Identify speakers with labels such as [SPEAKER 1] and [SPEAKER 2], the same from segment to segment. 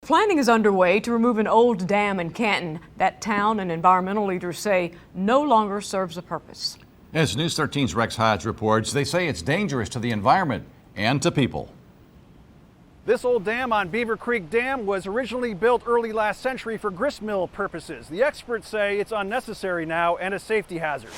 [SPEAKER 1] Planning is underway to remove an old dam in Canton that town and environmental leaders say no longer serves a purpose.
[SPEAKER 2] As News 13's Rex Hodge reports, they say it's dangerous to the environment and to people.
[SPEAKER 3] This old dam on Beavercreek Dam was originally built early last century for gristmill purposes. The experts say it's unnecessary now and a safety hazard.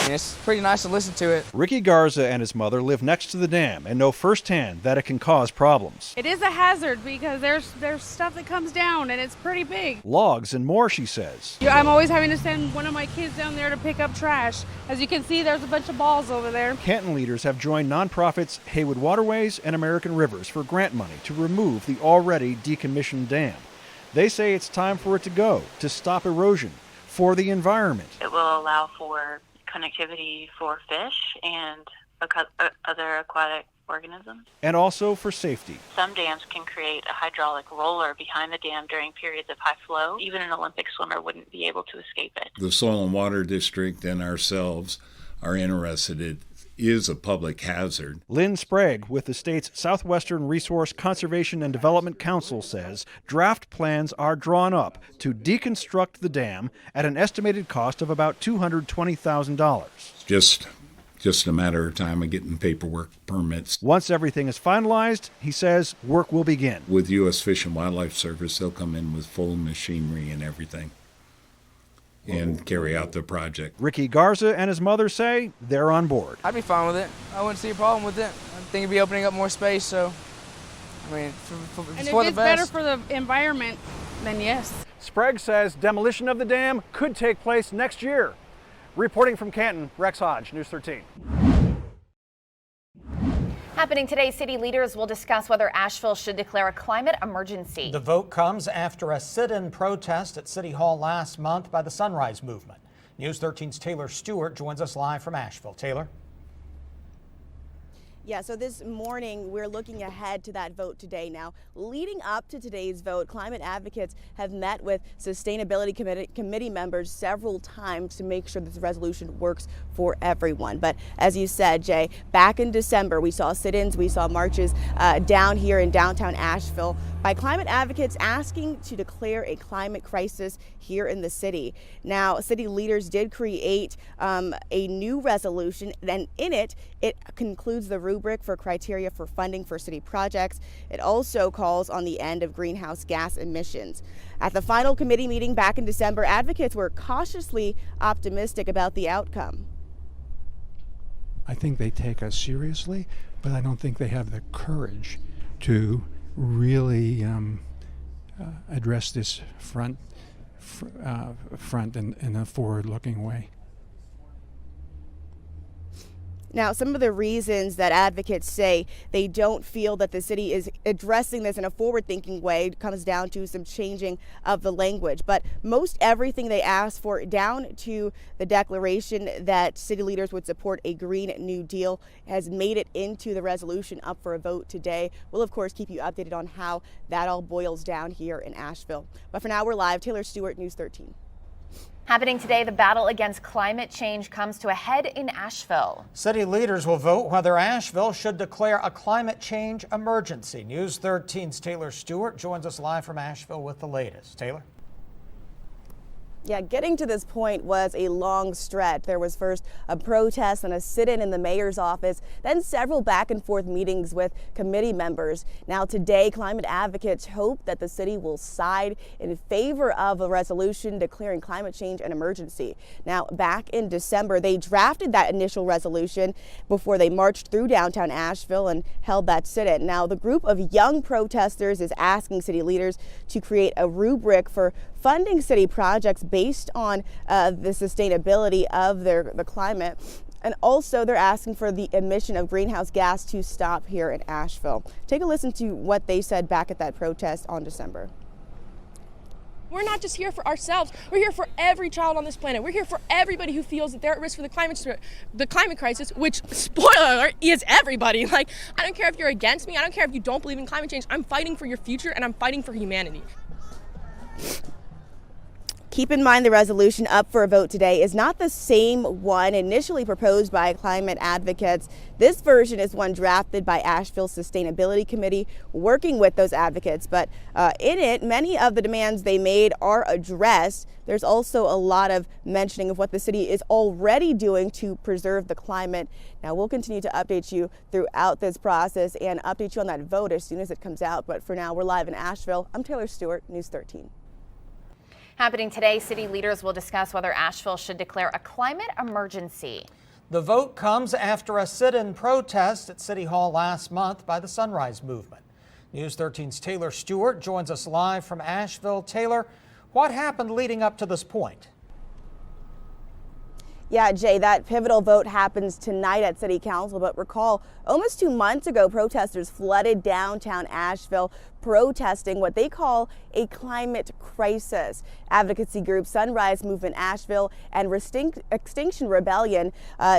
[SPEAKER 4] It's pretty nice to listen to it.
[SPEAKER 3] Ricky Garza and his mother live next to the dam and know firsthand that it can cause problems.
[SPEAKER 5] It is a hazard because there's stuff that comes down and it's pretty big.
[SPEAKER 3] Logs and more, she says.
[SPEAKER 5] I'm always having to send one of my kids down there to pick up trash. As you can see, there's a bunch of balls over there.
[SPEAKER 3] Canton leaders have joined nonprofits Haywood Waterways and American Rivers for grant money to remove the already decommissioned dam. They say it's time for it to go, to stop erosion, for the environment.
[SPEAKER 6] It will allow for connectivity for fish and other aquatic organisms.
[SPEAKER 3] And also for safety.
[SPEAKER 6] Some dams can create a hydraulic roller behind the dam during periods of high flow. Even an Olympic swimmer wouldn't be able to escape it.
[SPEAKER 7] The Soil and Water District and ourselves are interested. It is a public hazard.
[SPEAKER 3] Lynn Sprague with the state's Southwestern Resource Conservation and Development Council says draft plans are drawn up to deconstruct the dam at an estimated cost of about $220,000.
[SPEAKER 7] Just a matter of time of getting paperwork, permits.
[SPEAKER 3] Once everything is finalized, he says work will begin.
[SPEAKER 7] With U.S. Fish and Wildlife Service, they'll come in with full machinery and everything and carry out the project.
[SPEAKER 3] Ricky Garza and his mother say they're on board.
[SPEAKER 4] I'd be fine with it. I wouldn't see a problem with it. I think it'd be opening up more space, so, I mean,
[SPEAKER 5] And
[SPEAKER 4] for
[SPEAKER 5] if
[SPEAKER 4] the
[SPEAKER 5] it's better
[SPEAKER 4] best.
[SPEAKER 5] for the environment, then yes.
[SPEAKER 3] Sprague says demolition of the dam could take place next year. Reporting from Canton, Rex Hodge, News 13.
[SPEAKER 8] Happening today, city leaders will discuss whether Asheville should declare a climate emergency.
[SPEAKER 9] The vote comes after a sit-in protest at City Hall last month by the Sunrise Movement. News 13's Taylor Stewart joins us live from Asheville. Taylor?
[SPEAKER 10] Yeah, so this morning we're looking ahead to that vote today. Now, leading up to today's vote, climate advocates have met with sustainability committee members several times to make sure this resolution works for everyone. But as you said, Jay, back in December, we saw sit-ins, we saw marches down here in downtown Asheville by climate advocates asking to declare a climate crisis here in the city. Now, city leaders did create a new resolution, and in it concludes the rubric for criteria for funding for city projects. It also calls on the end of greenhouse gas emissions. At the final committee meeting back in December, advocates were cautiously optimistic about the outcome.
[SPEAKER 11] I think they take us seriously, but I don't think they have the courage to really address this front in a forward-looking way.
[SPEAKER 10] Now, some of the reasons that advocates say they don't feel that the city is addressing this in a forward-thinking way comes down to some changing of the language. But most everything they asked for, down to the declaration that city leaders would support a Green New Deal, has made it into the resolution up for a vote today. We'll, of course, keep you updated on how that all boils down here in Asheville. But for now, we're live. Taylor Stewart, News 13.
[SPEAKER 8] Happening today, the battle against climate change comes to a head in Asheville.
[SPEAKER 9] City leaders will vote whether Asheville should declare a climate change emergency. News 13's Taylor Stewart joins us live from Asheville with the latest. Taylor?
[SPEAKER 10] Yeah, getting to this point was a long stretch. There was first a protest and a sit-in in the mayor's office, then several back and forth meetings with committee members. Now today, climate advocates hope that the city will side in favor of a resolution declaring climate change an emergency. Now, back in December, they drafted that initial resolution before they marched through downtown Asheville and held that sit-in. Now, the group of young protesters is asking city leaders to create a rubric for funding city projects based on the sustainability of the climate. And also they're asking for the emission of greenhouse gas to stop here in Asheville. Take a listen to what they said back at that protest on December.
[SPEAKER 12] We're not just here for ourselves. We're here for every child on this planet. We're here for everybody who feels that they're at risk for the climate crisis, which, spoiler alert, is everybody. Like, I don't care if you're against me. I don't care if you don't believe in climate change. I'm fighting for your future and I'm fighting for humanity.
[SPEAKER 10] Keep in mind the resolution up for a vote today is not the same one initially proposed by climate advocates. This version is one drafted by Asheville's Sustainability Committee, working with those advocates. But in it, many of the demands they made are addressed. There's also a lot of mentioning of what the city is already doing to preserve the climate. Now, we'll continue to update you throughout this process and update you on that vote as soon as it comes out. But for now, we're live in Asheville. I'm Taylor Stewart, News 13.
[SPEAKER 8] Happening today, city leaders will discuss whether Asheville should declare a climate emergency.
[SPEAKER 9] The vote comes after a sit-in protest at City Hall last month by the Sunrise Movement. News 13's Taylor Stewart joins us live from Asheville. Taylor, what happened leading up to this point?
[SPEAKER 10] Yeah, Jay, that pivotal vote happens tonight at City Council, but recall almost 2 months ago, protesters flooded downtown Asheville protesting what they call a climate crisis. Advocacy groups Sunrise Movement Asheville and Extinction Rebellion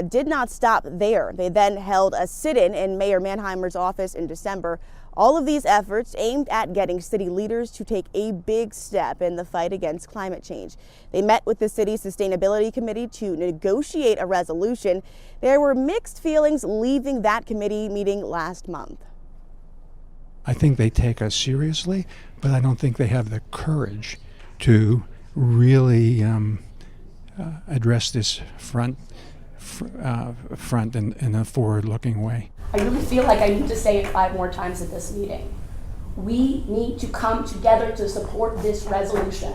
[SPEAKER 10] did not stop there. They then held a sit-in in Mayor Manheimer's office in December. All of these efforts aimed at getting city leaders to take a big step in the fight against climate change. They met with the city's Sustainability Committee to negotiate a resolution. There were mixed feelings leaving that committee meeting last month.
[SPEAKER 11] I think they take us seriously, but I don't think they have the courage to really address this front in a forward-looking way.
[SPEAKER 13] I really feel like I need to say it 5 more times at this meeting. We need to come together to support this resolution.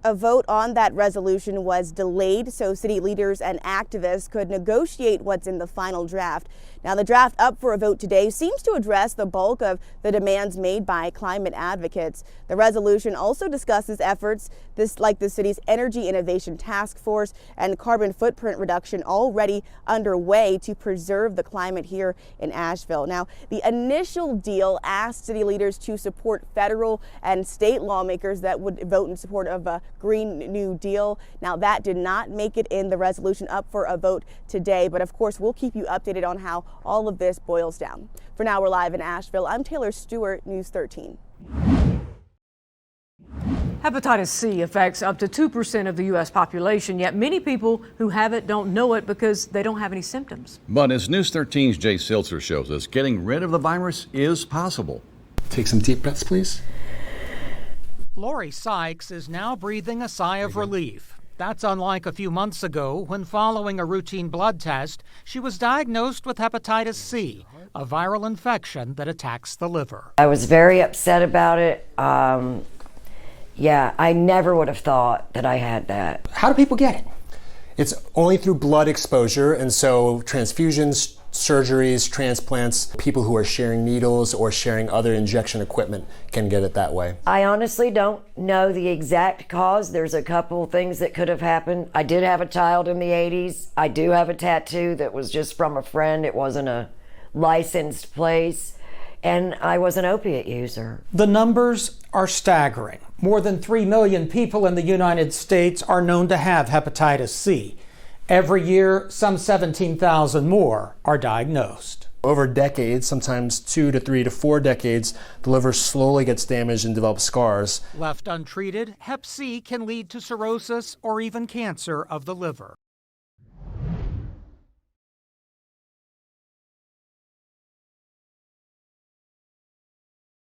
[SPEAKER 10] A vote on that resolution was delayed so city leaders and activists could negotiate what's in the final draft. Now, the draft up for a vote today seems to address the bulk of the demands made by climate advocates. The resolution also discusses efforts like the city's Energy Innovation Task Force and carbon footprint reduction already underway to preserve the climate here in Asheville. Now, the initial deal asked city leaders to support federal and state lawmakers that would vote in support of a Green New Deal. Now, that did not make it in the resolution up for a vote today, but of course, we'll keep you updated on how all of this boils down. For now, we're live in Asheville. I'm Taylor Stewart, News 13.
[SPEAKER 1] Hepatitis C affects up to 2% of the U.S. population, yet many people who have it don't know it because they don't have any symptoms.
[SPEAKER 2] But as News 13's Jay Siltzer shows us, getting rid of the virus is possible.
[SPEAKER 14] Take some deep breaths, please.
[SPEAKER 15] Lori Sykes is now breathing a sigh of relief. That's unlike a few months ago when, following a routine blood test, she was diagnosed with hepatitis C, a viral infection that attacks the liver.
[SPEAKER 16] I was very upset about it. Yeah, I never would have thought that I had that.
[SPEAKER 14] How do people get it? It's only through blood exposure, and so transfusions, surgeries, transplants, people who are sharing needles or sharing other injection equipment can get it that way.
[SPEAKER 16] I honestly don't know the exact cause. There's a couple things that could have happened. I did have a child in the 80s. I do have a tattoo that was just from a friend. It wasn't a licensed place. And I was an opiate user.
[SPEAKER 9] The numbers are staggering. More than 3 million people in the United States are known to have hepatitis C. Every year, some 17,000 more are diagnosed.
[SPEAKER 14] Over decades, sometimes 2 to 3 to 4 decades, the liver slowly gets damaged and develops scars.
[SPEAKER 15] Left untreated, Hep C can lead to cirrhosis or even cancer of the liver.